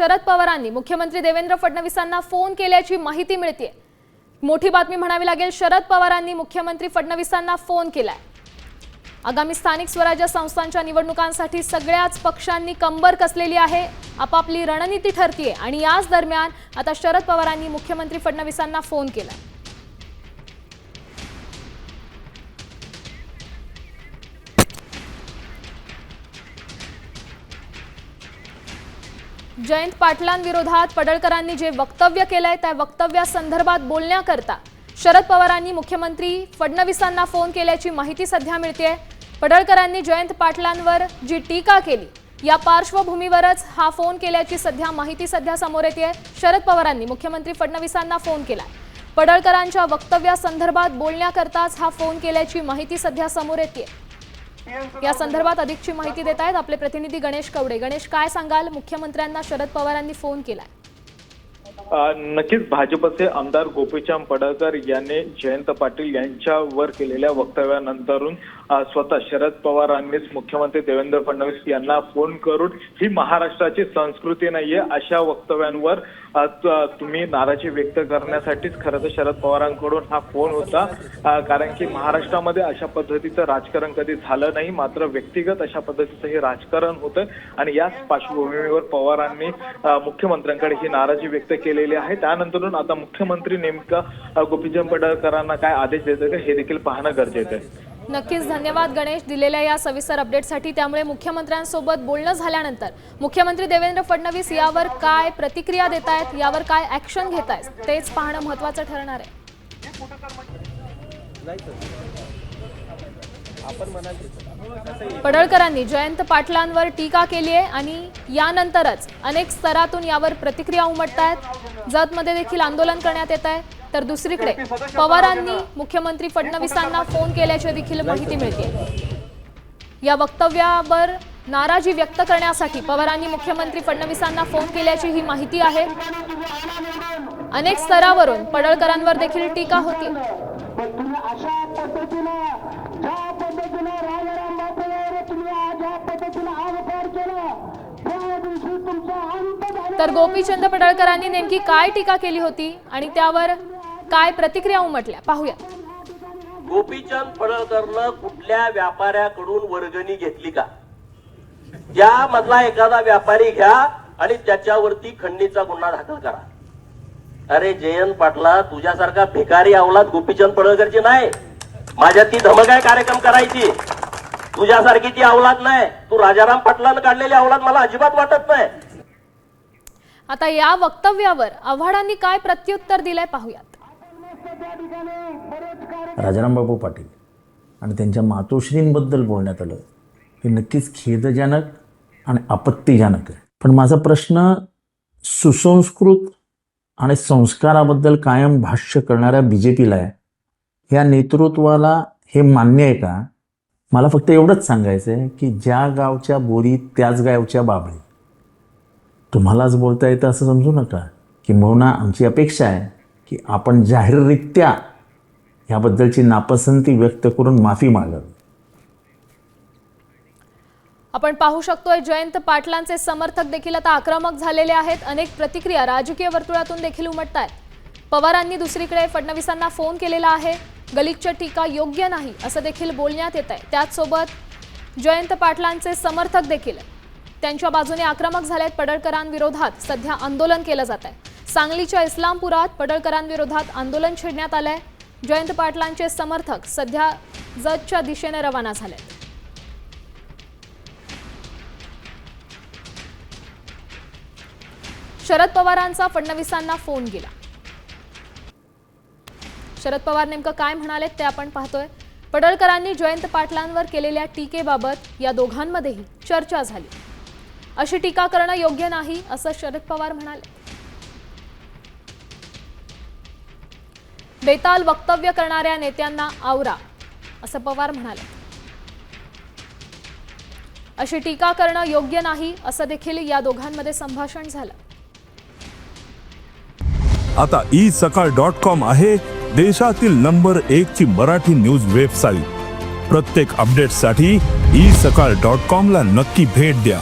शरद पवारांनी मुख्यमंत्री देवेंद्र फडणवीसांना फोन केल्याची माहिती मिळते। मोठी बातमी म्हणावी लागेल, शरद पवारांनी मुख्यमंत्री फडणवीसांना फोन केलाय। आगामी स्थानिक स्वराज्य संस्थांच्या निवडणुकांसाठी सगळ्याच पक्षांनी कंबर कसलेली आहे, आपापली रणनीती ठरतीये आणि याच दरम्यान आता शरद पवारांनी मुख्यमंत्री फडणवीसांना फोन केलाय। जयंत पाटलांविरोधात पडळकरांनी जे वक्तव्य केलंय त्या वक्तव्यासंदर्भात बोलण्याकरता शरद पवारांनी मुख्यमंत्री फडणवीसांना फोन केल्याची माहिती सध्या मिळतेय। पडळकरांनी जयंत पाटलांवर जी टीका केली या पार्श्वभूमीवरच हा फोन केल्याची माहिती सध्या समोर येतेय। शरद पवारांनी मुख्यमंत्री फडणवीसांना फोन केलाय। पडळकरांच्या वक्तव्यासंदर्भात बोलण्याकरताच हा फोन केल्याची माहिती सध्या समोर येतेय। या संदर्भात अधिकची माहिती देत आहेत आपले प्रतिनिधी गणेश कवडे। गणेश, काय सांगाल, मुख्यमंत्र्यांना शरद पवारांनी फोन केलाय? नक्कीच भाजपचे आमदार गोपीचंद पडळकर यांनी जयंत पाटील यांच्यावर केलेल्या वक्तव्यानंतरून स्वतः शरद पवारांनीच मुख्यमंत्री देवेंद्र फडणवीस यांना फोन करून ही महाराष्ट्राची संस्कृती नाहीये अशा वक्तव्यांवर तुम्ही नाराजी व्यक्त करण्यासाठीच खरं तर शरद पवारांकडून हा फोन होता। कारण की महाराष्ट्रामध्ये अशा पद्धतीचं राजकारण कधी झालं नाही, मात्र व्यक्तिगत अशा पद्धतीचं हे राजकारण होतं आणि याच पार्श्वभूमीवर पवारांनी मुख्यमंत्र्यांकडे ही नाराजी व्यक्त केलेली आहे। त्यानंतरून आता मुख्यमंत्री नेमका गोपीचंद पडळकरांना काय आदेश देतात का हे देखील पाहणं गरजेचं आहे। नक्कीच, धन्यवाद गणेश दिलेल्या या सविस्तर अपडेटसाठी। त्यामुळे मुख्यमंत्र्यांसोबत बोलणं झाल्यानंतर मुख्यमंत्री देवेंद्र फडणवीस यावर काय प्रतिक्रिया देत आहेत, यावर काय ऍक्शन घेत आहेत तेच पाहणं महत्त्वाचं ठरणार आहे। पडळकरांनी जयंत पाटलांवर टीका केली आहे आणि यानंतरच अनेक स्तरातून यावर प्रतिक्रिया उमटतायत। जतमध्ये देखील आंदोलन करण्यात येत आहे, तर दुसरीकडे पवारांनी मुख्यमंत्री फडणवीसांना फोन केल्याची देखील माहिती मिळते। या वक्तव्यावर नाराजी व्यक्त करण्यासाठी पवारांनी मुख्यमंत्री फडणवीसांना फोन केल्याची ही माहिती आहे। अनेक स्तरावरून पडळकरांवर देखील टीका होती। तर गोपीचंद पडळकरांनी नेमकी काय टीका केली होती आणि त्यावर काय प्रतिक्रिया उमटल्या पाहूया। गोपीचंद पडळकरनं कुठल्या व्यापाऱ्याकडून वर्गणी घेतली का? या मधला एखादा व्यापारी घ्या आणि त्याच्यावरती खंडणीचा गुन्हा दाखल करा। अरे जयंत पाटला, तुझ्यासारखा भिकारी अवलाद गोपीचंद पडळकरची नाही। माझ्या ती धमक आहे कार्यक्रम करायची, तुझ्यासारखी ती अवलाद नाही। तू राजाराम पाटलांना काढलेली अवलाद मला अजिबात वाटत नाही। आता या वक्तव्यावर आव्हाडांनी काय प्रत्युत्तर दिलंय पाहूयात। राजाराम बापू पाटील आणि त्यांच्या मातोश्रींबद्दल बोलण्यात आलं हे नक्कीच खेदजनक आणि आपत्तीजनक आहे। पण माझा प्रश्न सुसंस्कृत आणि संस्काराबद्दल कायम भाष्य करणाऱ्या बीजेपीला आहे, या नेतृत्वाला हे मान्य आहे का? मला फक्त एवढंच सांगायचं आहे की ज्या गावच्या बोरी त्याच गावच्या बाबळी, तुम्हालाच बोलता येतं असं समजू नका। किंबहुना आमची अपेक्षा आहे की आपण जाहीररित्या याबद्दलची नापसंती व्यक्त करून माफी मागावी। आपण पाहू शकतोय जयंत पाटलांचे समर्थक देखील आता आक्रमक झालेले आहेत। अनेक प्रतिक्रिया राजकीय वर्तुळातून देखील उमटतायत। पवारांनी दुसरीकडे फडणवीसांना फोन केलेला आहे। गलिच्छ टीका योग्य नाही असं देखील बोलण्यात येत आहे। त्याचसोबत जयंत पाटलांचे समर्थक देखील त्यांच्या बाजूने आक्रमक झालेत। पडळकरांविरोधात सध्या आंदोलन केलं जात आहे। सांगलीच्या इस्लामपुरात पडळकरांविरोधात आंदोलन छेडण्यात आलंय। जयंत पाटलांचे समर्थक सध्या जतच्या दिशेने रवाना झालेत। शरद पवारांचा फडणवीसांना फोन गेला। शरद पवार नेमकं काय म्हणाले ते आपण पाहतोय। पडळकरांनी जयंत पाटलांवर केलेल्या टीकेबाबत या दोघांमध्येही चर्चा झाली। अशी टीका करणं योग्य नाही असं शरद पवार म्हणाले। बेताल वक्तव्य करणाऱ्या नेत्यांना आवरा असं पवार म्हणाले। अशी टीका करणं योग्य नाही असं देखील या दोघांमध्ये संभाषण झालं। आता isakal.com आहे देशातील नंबर 1 ची मराठी न्यूज वेबसाईट। प्रत्येक अपडेटसाठी isakal.com ला नक्की भेट द्या।